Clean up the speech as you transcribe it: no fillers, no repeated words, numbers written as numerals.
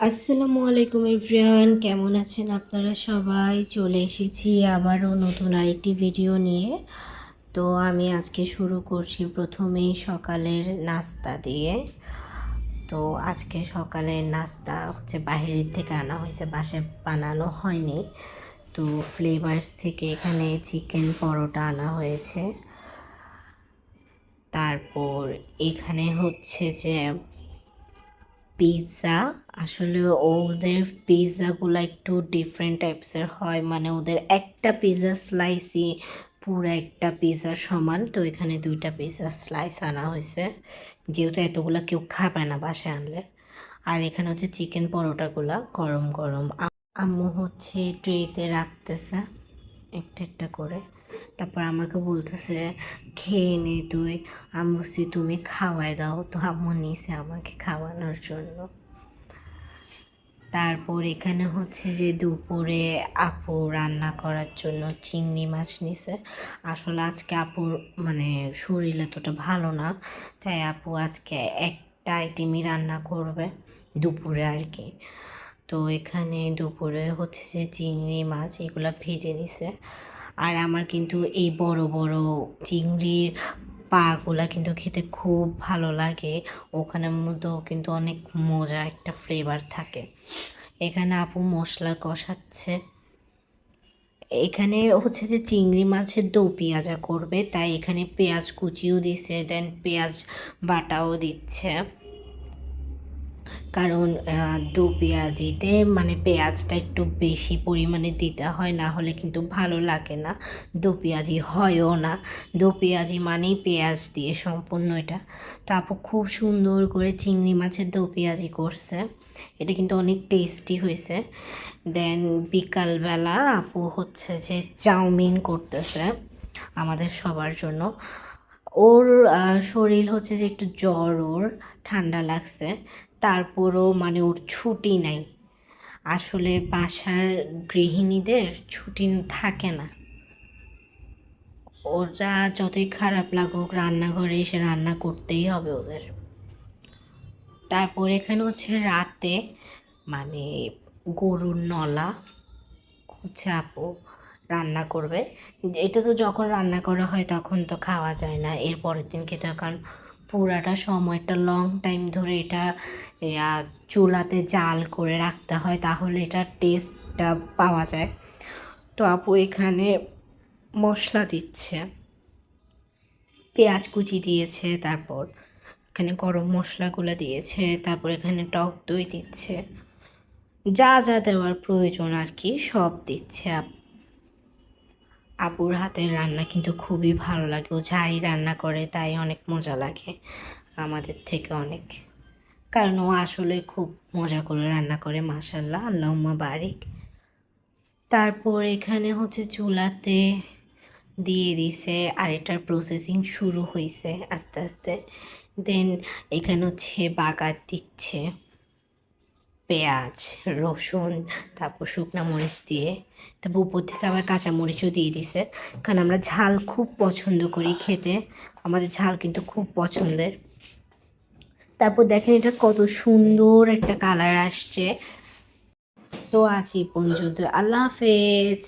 আসসালামু আলাইকুম এভরিওয়ান, কেমন আছেন আপনারা সবাই? চলে এসেছি আবারও নতুন আরেকটি ভিডিও নিয়ে। তো আমি আজকে শুরু করছি প্রথমেই সকালের নাস্তা দিয়ে। তো আজকে সকালের নাস্তা হচ্ছে বাহিরের থেকে আনা হয়েছে, বাসায় বানানো হয়নি। তো ফ্লেভার্স থেকে এখানে চিকেন পরোটা আনা হয়েছে। তারপর এখানে হচ্ছে যে পিৎজা। আসলে ওদের পিৎজাগুলো একটু ডিফারেন্ট টাইপসের হয়, মানে ওদের একটা পিৎজা স্লাইসই পুরো একটা পিৎজার সমান। তো এখানে দুইটা পিৎজা স্লাইস আনা হয়েছে, যেহেতু এতগুলো কেউ খাবে না বাসায় আনলে। আর এখানে হচ্ছে চিকেন পরোটাগুলা গরম গরম আম্মু হচ্ছে ট্রেতে রাখতেছে একটা একটা করে। তারপর আমাকে বলতেছে খেয়ে নে তুই। আমি বলছি তুমি খাওয়াই দাও, তো আম্মু নিছে আমাকে খাওয়ানোর জন্য। তারপর এখানে হচ্ছে যে দুপুরে আপু রান্না করার জন্য চিংড়ি মাছ নিছে। আসলে আজকে আপুর মানে শরীর এতটা ভালো না, তাই আপু আজকে একটা আইটেমই রান্না করবে দুপুরে আর কি। তো এখানে দুপুরে হচ্ছে যে চিংড়ি মাছ এগুলা ভেজে নিছে। আর আমার কিন্তু এই বড় বড় চিংড়ির পাগুলা কিন্তু খেতে খুব ভালো লাগে। ওখানের মধ্যেও কিন্তু অনেক মজা একটা ফ্লেভার থাকে। এখানে আপু মশলা কষাচ্ছে। এখানে হচ্ছে যে চিংড়ি মাছের দো পেঁয়াজা করবে, তাই এখানে পেঁয়াজ কুচিও দিচ্ছে, দেন পেঁয়াজ বাটাও দিচ্ছে। কারণ দো পেঁয়াজিতে মানে পেঁয়াজটা একটু বেশি পরিমাণে দিতে হয়, না হলে কিন্তু ভালো লাগে না, দো পেঁয়াজি হয়ও না। দো পেঁয়াজি মানেই পেঁয়াজ দিয়ে সম্পূর্ণ এটা। তো আপু খুব সুন্দর করে চিংড়ি মাছের দো পেঁয়াজি করছে, এটা কিন্তু অনেক টেস্টি হয়েছে। দেন বিকালবেলা আপু হচ্ছে যে চাউমিন করতেছে আমাদের সবার জন্য। ওর শরীর হচ্ছে যে একটু জ্বর, ওর ঠান্ডা লাগছে, তারপরও মানে ওর ছুটি নাই। আসলে বাসার গৃহিণীদের ছুটি থাকে না, ওরা যতই খারাপ লাগুক রান্নাঘরে এসে রান্না করতেই হবে ওদের। তারপর এখানে হচ্ছে রাতে মানে গরুর নলা হচ্ছে আপু রান্না করবে। এটা তো যখন রান্না করা হয় তখন তো খাওয়া যায় না, এর পরের দিন খেতে হয়, কারণ পুরাটা সময়টা লং টাইম ধরে এটা চুলাতে জাল করে রাখতে হয়, তাহলে এটার টেস্টটা পাওয়া যায়। তো আপু এখানে মশলা দিচ্ছে, পেঁয়াজ কুচি দিয়েছে, তারপর এখানে গরম মশলাগুলো দিয়েছে, তারপর এখানে টক দই দিচ্ছে, যা যা দেওয়ার প্রয়োজন আর কি সব দিচ্ছে। আপুর হাতের রান্না কিন্তু খুবই ভালো লাগে, ও যাই রান্না করে তাই অনেক মজা লাগে আমাদের থেকে অনেক, কারণ ও আসলে খুব মজা করে রান্না করে, মাশাল্লাহ আল্লাহুম্মা বারিক। তারপর এখানে হচ্ছে চুলাতে দিয়ে দিছে আর এটার প্রসেসিং শুরু হয়েছে আস্তে আস্তে। দেন এখানে হচ্ছে বাগার দিচ্ছে পেঁয়াজ, রসুন, তারপর শুকনা মরিচ দিয়ে, তারপর উপর থেকে আবার কাঁচামরিচও দিয়ে দিছে, কারণ আমরা ঝাল খুব পছন্দ করি খেতে, আমাদের ঝাল কিন্তু খুব পছন্দের। তারপর দেখেন এটা কত সুন্দর একটা কালার আসছে। তো আজ এই পর্যন্ত, আল্লাহ হাফেজ।